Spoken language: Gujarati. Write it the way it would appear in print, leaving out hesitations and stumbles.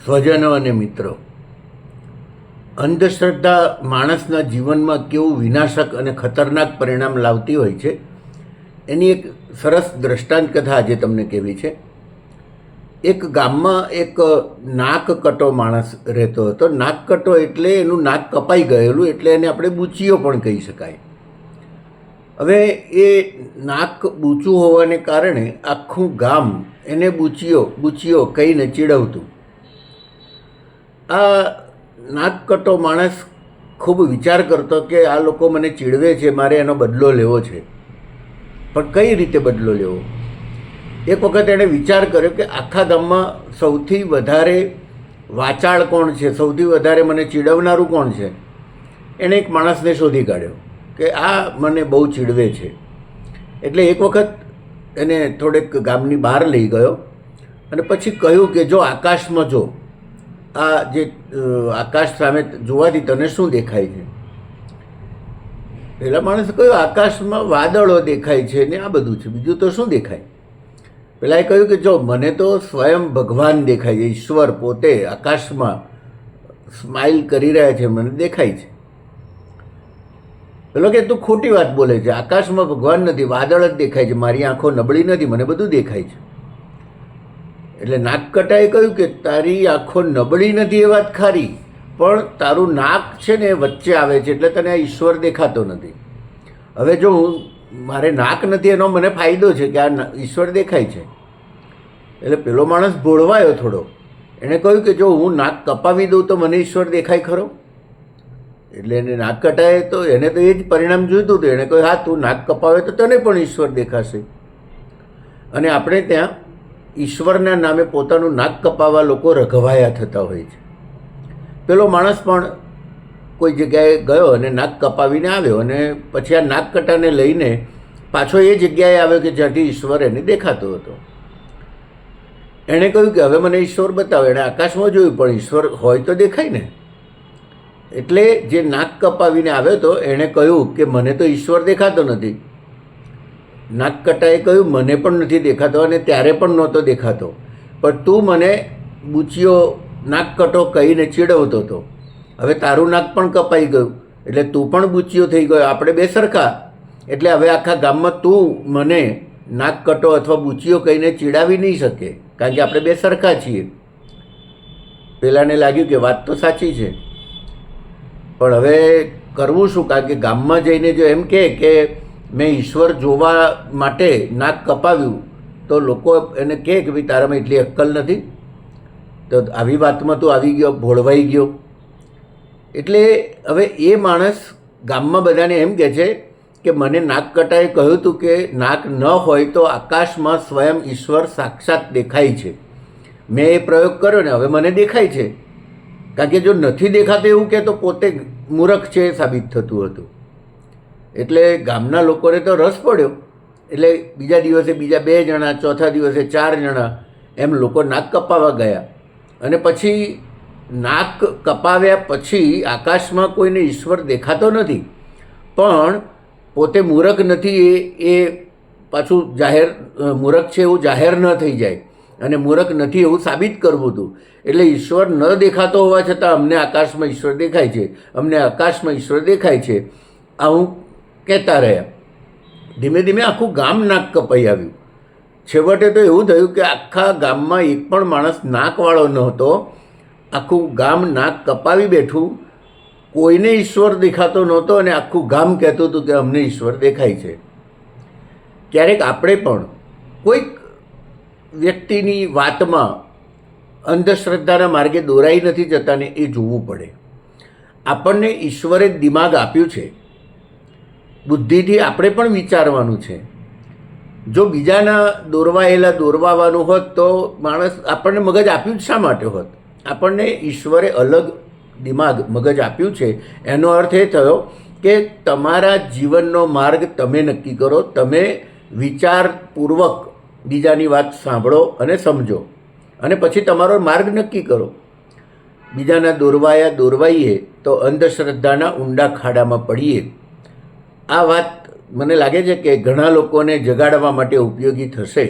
સ્વજનો અને મિત્રો, અંધશ્રદ્ધા માણસના જીવનમાં કેવું વિનાશક અને ખતરનાક પરિણામ લાવતી હોય છે એની એક સરસ દ્રષ્ટાંત કથા આજે તમને કહેવી છે. એક ગામમાં એક નાકકટો માણસ રહેતો હતો. નાકકટો એટલે એનું નાક કપાઈ ગયેલું, એટલે એને આપણે બૂચીઓ પણ કહી શકાય. હવે એ નાક બૂચું હોવાને કારણે આખું ગામ એને બૂચીઓ કહીને ચીડવતું. આ નાકકટો માણસ ખૂબ વિચાર કરતો કે આ લોકો મને ચીડવે છે, મારે એનો બદલો લેવો છે. પણ કઈ રીતે બદલો લેવો? એક વખત એણે વિચાર કર્યો કે આખા ગામમાં સૌથી વધારે વાચાળ કોણ છે, સૌથી વધારે મને ચીડવનારું કોણ છે. એણે એક માણસને શોધી કાઢ્યો કે આ મને બહુ ચીડવે છે. એટલે એક વખત એને થોડેક ગામની બહાર લઈ ગયો અને પછી કહ્યું કે જો આકાશમાં જો, આ જે આકાશ સામે જોવાથી તને શું દેખાય છે? પેલા માણસે કહ્યું આકાશમાં વાદળો દેખાય છે ને આ બધું છે, બીજું તો શું દેખાય? પેલાએ કહ્યું કે જો મને તો સ્વયં ભગવાન દેખાય છે, ઈશ્વર પોતે આકાશમાં સ્માઇલ કરી રહ્યા છે, મને દેખાય છે. પેલો કે તું ખોટી વાત બોલે છે, આકાશમાં ભગવાન નથી, વાદળ જ દેખાય છે, મારી આંખો નબળી નથી, મને બધું દેખાય છે. એટલે નાકકટાએ કહ્યું કે તારી આંખો નબળી નથી એ વાત ખરી, પણ તારું નાક છે ને એ વચ્ચે આવે છે, એટલે તને આ ઈશ્વર દેખાતો નથી. હવે જો મારે નાક નથી એનો મને ફાયદો છે કે આ ઈશ્વર દેખાય છે. એટલે પેલો માણસ ભોળવાયો થોડો. એણે કહ્યું કે જો હું નાક કપાવી દઉં તો મને ઈશ્વર દેખાય ખરો? એટલે એને નાકકટાએ તો એને તો એ જ પરિણામ જોઈતું હતું. એણે કહ્યું હા, તું નાક કપાવે તો તને પણ ઈશ્વર દેખાશે. અને આપણે ત્યાં ઈશ્વરના નામે પોતાનું નાક કપાવવા લોકો રઘવાયા થતા હોય છે. પેલો માણસ પણ કોઈ જગ્યાએ ગયો અને નાક કપાવીને આવ્યો અને પછી આ નાકકટાને લઈને પાછો એ જગ્યાએ આવ્યો કે જ્યાંથી ઈશ્વર એને દેખાતો હતો. એણે કહ્યું કે હવે મને ઈશ્વર બતાવો. એણે આકાશમાં જોયું પણ ઈશ્વર હોય તો દેખાય ને. એટલે જે નાક કપાવીને આવ્યો હતો એણે કહ્યું કે મને તો ઈશ્વર દેખાતો નથી. નાકકટાએ કહ્યું મને પણ નથી દેખાતો અને ત્યારે પણ નહોતો દેખાતો, પણ તું મને બૂચીઓ નાકકટો કહીને ચીડવતો હતો. હવે તારું નાક પણ કપાઈ ગયું એટલે તું પણ બૂચીઓ થઈ ગયો, આપણે બે સરખા. એટલે હવે આખા ગામમાં તું મને નાકકટો અથવા બૂચીઓ કહીને ચીડાવી નહીં શકે, કારણ કે આપણે બે સરખા છીએ. પેલાને લાગ્યું કે વાત તો સાચી છે, પણ હવે કરવું શું? કારણ કે ગામમાં જઈને જો એમ કે મેં ઈશ્વર જોવા માટે નાક કપાવ્યું તો લોકો એને કહે કે ભાઈ તારામાં એટલી અક્કલ નથી, તો આવી વાતમાં તું આવી ગયો, ભોળવાઈ ગયો. એટલે હવે એ માણસ ગામમાં બધાને એમ કહે છે કે મને નાકકટાએ કહ્યું હતું કે નાક ન હોય તો આકાશમાં સ્વયં ઈશ્વર સાક્ષાત દેખાય છે. મેં એ પ્રયોગ કર્યો ને હવે મને દેખાય છે. કારણ કે જો નથી દેખાતું એવું કે તો પોતે મૂર્ખ છે એ સાબિત થતું હતું. એટલે ગામના લોકોને તો રસ પડ્યો. એટલે બીજા દિવસે બીજા 2 જણા, ચોથા દિવસે 4 જણા એમ લોકો નાક કપાવવા ગયા. અને પછી નાક કપાવ્યા પછી આકાશમાં કોઈને ઈશ્વર દેખાતો નથી, પણ પોતે મૂર્ખ નથી એ પાછું મૂર્ખ છે એવું જાહેર ન થઈ જાય અને મૂર્ખ નથી એવું સાબિત કરવું હતું. એટલે ઈશ્વર ન દેખાતો હોવા છતાં અમને આકાશમાં ઈશ્વર દેખાય છે, અમને આકાશમાં ઈશ્વર દેખાય છે, આવું કહેતા રહ્યા. ધીમે ધીમે આખું ગામ નાક કપાઈ આવ્યું. છેવટે તો એવું થયું કે આખા ગામમાં એક પણ માણસ નાકવાળો નહોતો. આખું ગામ નાક કપાવી બેઠું, કોઈને ઈશ્વર દેખાતો નહોતો અને આખું ગામ કહેતું હતું કે અમને ઈશ્વર દેખાય છે. ક્યારેક આપણે પણ કોઈક વ્યક્તિની વાતમાં અંધશ્રદ્ધાના માર્ગે દોરાઈ નથી જતા ને એ જોવું પડે. આપણને ઈશ્વરે દિમાગ આપ્યું છે, બુદ્ધિથી આપણે પણ વિચારવાનું છે. જો બીજાના દોરવાવાનું હોત તો માણસ આપણને મગજ આપ્યું જ શા માટે હોત? આપણને ઈશ્વરે અલગ દિમાગ મગજ આપ્યું છે. એનો અર્થ એ થયો કે તમારા જીવનનો માર્ગ તમે નક્કી કરો. તમે વિચારપૂર્વક બીજાની વાત સાંભળો અને સમજો અને પછી તમારો માર્ગ નક્કી કરો. બીજાના દોરવાઈએ તો અંધશ્રદ્ધાના ઊંડા ખાડામાં પડીએ. આ વાત મને લાગે છે કે ઘણા લોકોને જગાડવા માટે ઉપયોગી થશે.